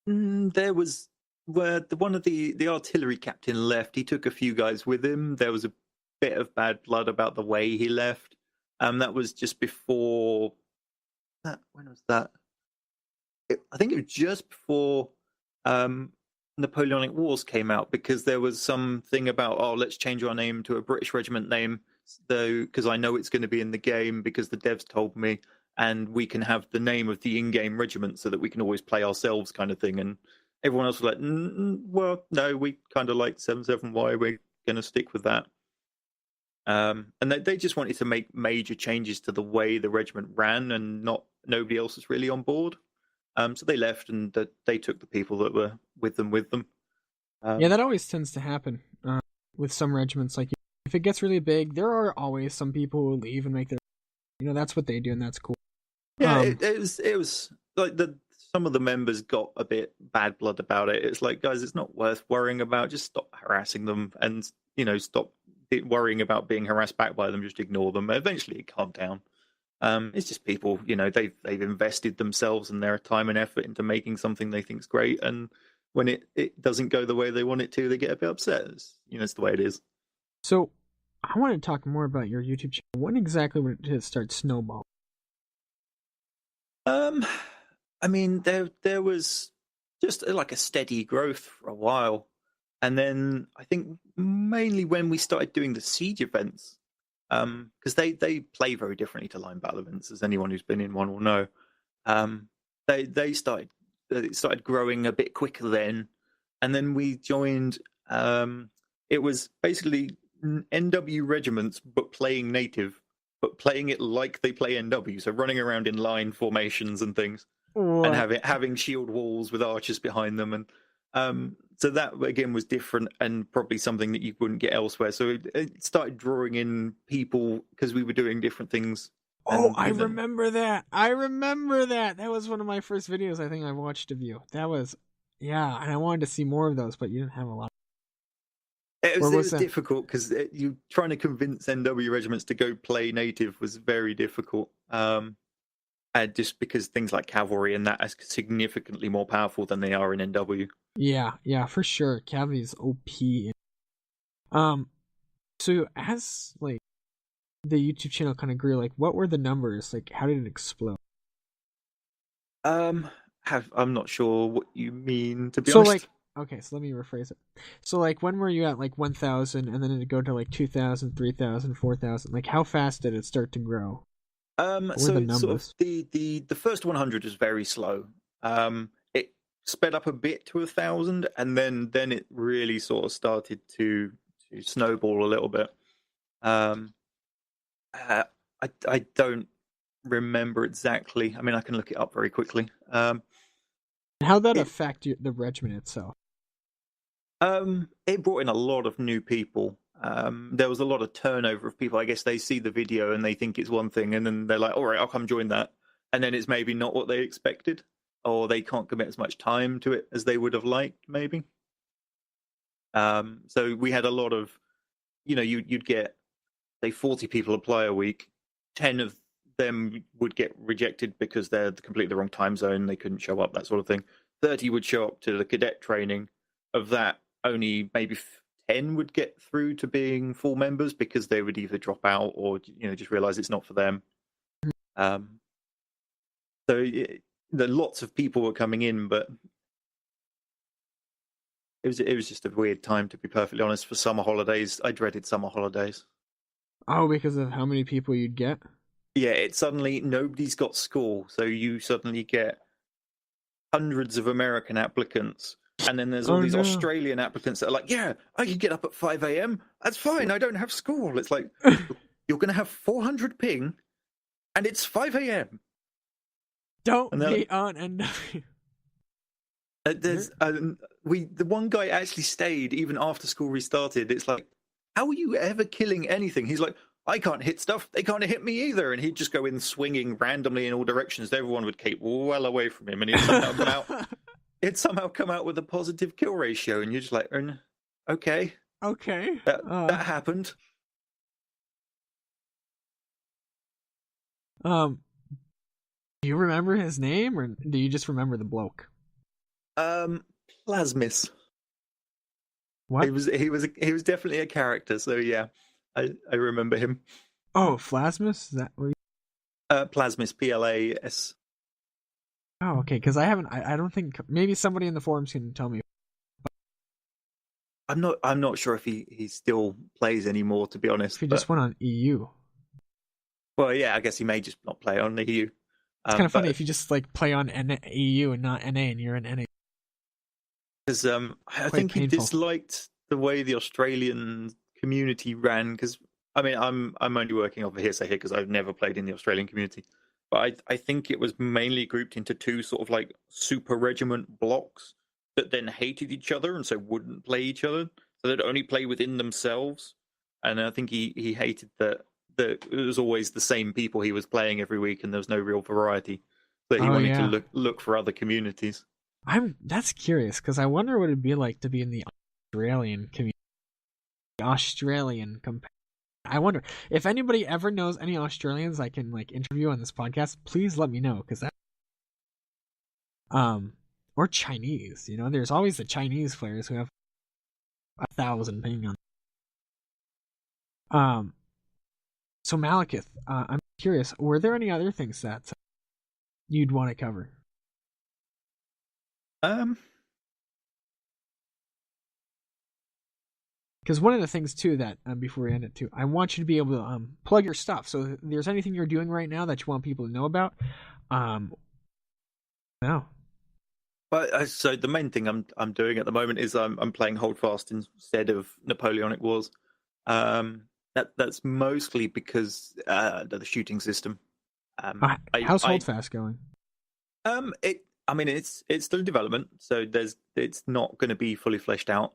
There was where one of the artillery captain left. He took a few guys with him. There was a bit of bad blood about the way he left. That was just before that. When was that? I think it was just before um, Napoleonic Wars came out, because there was something about, oh, let's change our name to a British regiment name, though, because I know it's going to be in the game because the devs told me, and we can have the name of the in-game regiment so that we can always play ourselves, kind of thing. And everyone else was like, well, no, we kind of like 77Y. We're going to stick with that. And they just wanted to make major changes to the way the regiment ran, and nobody else was really on board. So they left, and they took the people that were with them. Yeah, Um, that always tends to happen with some regiments. Like, if it gets really big, there are always some people who leave and make their, that's what they do, and that's cool. yeah, it was like some of the members got a bit bad blood about it. It's like, guys, it's not worth worrying about. Just stop harassing them, and stop worrying about being harassed back by them. Just ignore them. Eventually, it calmed down. It's just people, they've invested themselves and their time and effort into making something they think's great, and when it doesn't go the way they want it to, they get a bit upset. It's the way it is. So, I want to talk more about your YouTube channel. When exactly did it start snowballing? Um, I mean, there was just like a steady growth for a while, and then I think mainly when we started doing the siege events, because they play very differently to line battle events, as anyone who's been in one will know. Um, they started it started growing a bit quicker then, and then we joined. It was basically NW regiments, but playing native, but playing it like they play NW, so running around in line formations and things, and What? having shield walls with archers behind them, and so that again was different and probably something that you wouldn't get elsewhere. So it started drawing in people because we were doing different things, Oh, and I remember that. I remember that. That was one of my first videos I think I watched of you. That was, yeah, and I wanted to see more of those, but you didn't have a lot. it Or was it was was that? difficult because you trying to convince NW regiments to go play native was very difficult. And just because things like cavalry and that are significantly more powerful than they are in NW. Yeah, yeah, for sure. Cavity's OP. Um, so as like the YouTube channel kind of grew, like what were the numbers? Like how did it explode? Um, I'm not sure what you mean, to be So honest. like okay, so let me rephrase it. So like when were you at like 1,000 and then it'd go to like 2,000, 3,000, 4,000? Like how fast did it start to grow? What were the So sort of numbers? the first 100 was very slow. It sped up a bit to 1,000, and then it really sort of started to snowball a little bit. Um, uh, I don't remember exactly. I mean, I can look it up very quickly. How'd that It affect the regiment itself? it brought in a lot of new people. There was a lot of turnover of people. I guess they see the video and they think it's one thing, and then they're like, "All right, I'll come join that," and then it's maybe not what they expected, or they can't commit as much time to it as they would have liked, maybe. So we had a lot of, you'd get say 40 people apply a week, 10 of them would get rejected because they're completely the wrong time zone, they couldn't show up, that sort of thing. 30 would show up to the cadet training. Of that, only maybe 10 would get through to being full members because they would either drop out or just realize it's not for them. Um, so lots of people were coming in, but it was just a weird time, to be perfectly honest. For summer holidays, I dreaded summer holidays. Oh, because of how many people you'd get? Yeah, it suddenly nobody's got school, so you suddenly get hundreds of American applicants, and then there's all Oh these no. Australian applicants that are like, "Yeah, I can get up at 5 a.m. That's fine. I don't have school." It's like you're going to have 400 ping, and it's 5 a.m. And Don't they're like, be on NW. "There's the one guy actually stayed even after school restarted." It's like, how are you ever killing anything? He's like, I can't hit stuff. They can't hit me either. And he'd just go in swinging randomly in all directions. Everyone would keep well away from him, and he'd somehow come out. It'd somehow come out with a positive kill ratio, and you're just like, okay, Okay. that happened. Um, do you remember his name or do you just remember the bloke? Um, Plasmis. What? He was definitely a character. So yeah, I remember him. Oh, Plasmus? Is that what Plasmis, Plas. Oh, okay, because I haven't I don't think maybe somebody in the forums can tell me. I'm not sure if he still plays anymore, to be honest. If he just But went on EU. well, yeah, I guess he may just not play on the EU. It's kind of funny But if you just like play on EU and not NA and you're in NA. because I Quite think he painful. disliked the way the Australian community ran. Because I mean, I'm only working off a hearsay here because I've never played in the Australian community. But I think it was mainly grouped into two sort of like super regiment blocks that then hated each other and so wouldn't play each other. So they'd only play within themselves. And I think he hated that it was always the same people he was playing every week and there was no real variety. So he Oh wanted to yeah. look for other communities. That's curious because I wonder what it'd be like to be in the Australian community. Australian comp- I wonder if anybody ever knows any Australians I can like interview on this podcast. Please let me know because that or Chinese. You know, there's always the Chinese players who have 1,000 ping on. So Malakith, I'm curious. Were there any other things that you'd want to cover? Um, Because one of the things too that before we end it too, I want you to be able to plug your stuff. So if there's anything you're doing right now that you want people to know about, no. but so the main thing I'm doing at the moment is I'm playing Holdfast instead of Napoleonic Wars. That's mostly because the shooting system. How's Holdfast going? I mean, it's still in development, so it's not going to be fully fleshed out.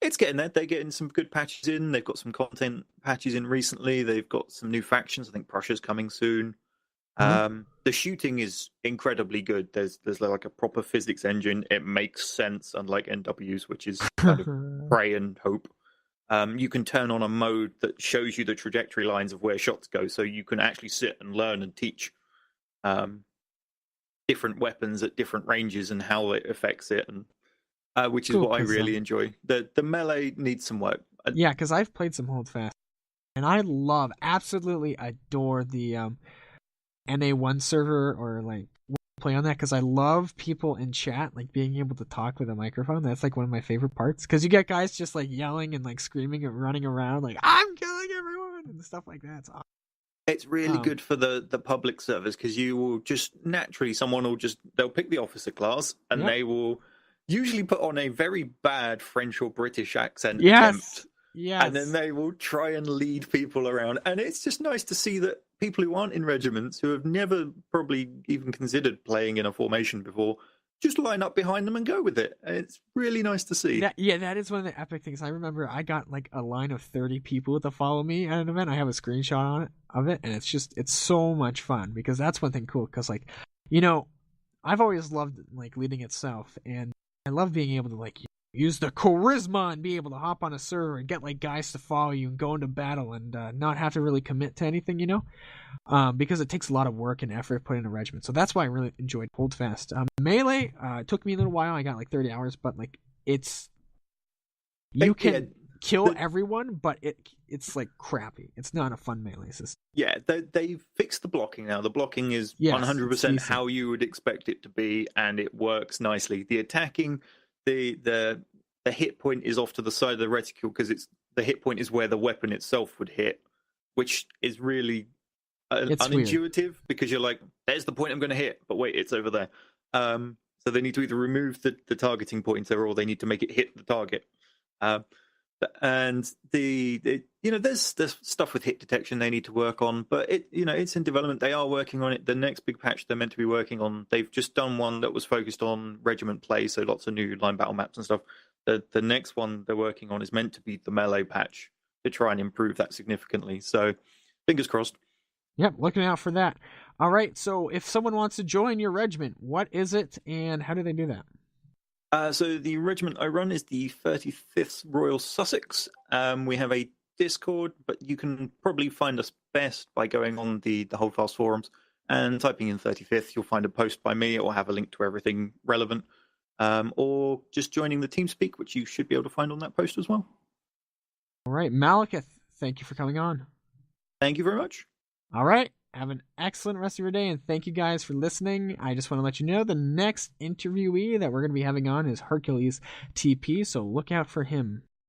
It's getting there. They're getting some good patches in. They've got some content patches in recently. They've got some new factions. I think Prussia's coming soon. The shooting is incredibly good. There's like a proper physics engine. It makes sense, unlike NW's, which is kind of pray and hope. You can turn on a mode that shows you the trajectory lines of where shots go, so you can actually sit and learn and teach different weapons at different ranges and how it affects it, and which is Cool, what I 'cause, really enjoy. The melee needs some work. Yeah, because I've played some Holdfast, and I absolutely adore the NA1 server or like play on that because I love people in chat like being able to talk with a microphone. That's like one of my favorite parts because you get guys just like yelling and like screaming and running around like I'm killing everyone and stuff like that. It's awesome. It's really good for the public servers because you will just naturally they'll pick the officer class and they will usually put on a very bad French or British accent attempt. Yes. And then they will try and lead people around. And it's just nice to see that people who aren't in regiments, who have never probably even considered playing in a formation before, just line up behind them and go with it. And it's really nice to see. That is one of the epic things. I remember I got like a line of 30 people to follow me at an event. I have a screenshot of it, and it's so much fun because that's one thing cool. Because like, you know, I've always loved like leading itself, and I love being able to like use the charisma and be able to hop on a server and get like guys to follow you and go into battle and not have to really commit to anything, you know, because it takes a lot of work and effort put in a regiment. So that's why I really enjoyed Holdfast. Melee it took me a little while. I got like 30 hours, but like you can kill everyone, but it's like crappy. It's not a fun melee system. Yeah, they've fixed the blocking now. The blocking is 100% how you would expect it to be, and it works nicely. The attacking, the hit point is off to the side of the reticule because the hit point is where the weapon itself would hit, which is really unintuitive weird. Because you're like, there's the point I'm going to hit, but wait, it's over there. So they need to either remove the targeting pointer or they need to make it hit the target. And there's stuff with hit detection they need to work on, but it's in development. They are working on it. The next big patch they're meant to be working on, they've just done one that was focused on regiment play, so lots of new line battle maps and stuff. The next one they're working on is meant to be the melee patch to try and improve that significantly. So fingers crossed. Yep, looking out for that. All right, so if someone wants to join your regiment, what is it and how do they do that? So the regiment I run is the 35th Royal Sussex. We have a Discord, but you can probably find us best by going on the Holdfast forums and typing in 35th. You'll find a post by me. It will have a link to everything relevant. or just joining the TeamSpeak, which you should be able to find on that post as well. All right, Malakith, thank you for coming on. Thank you very much. All right, have an excellent rest of your day, and thank you guys for listening. I just want to let you know the next interviewee that we're going to be having on is Hercules TP, so look out for him.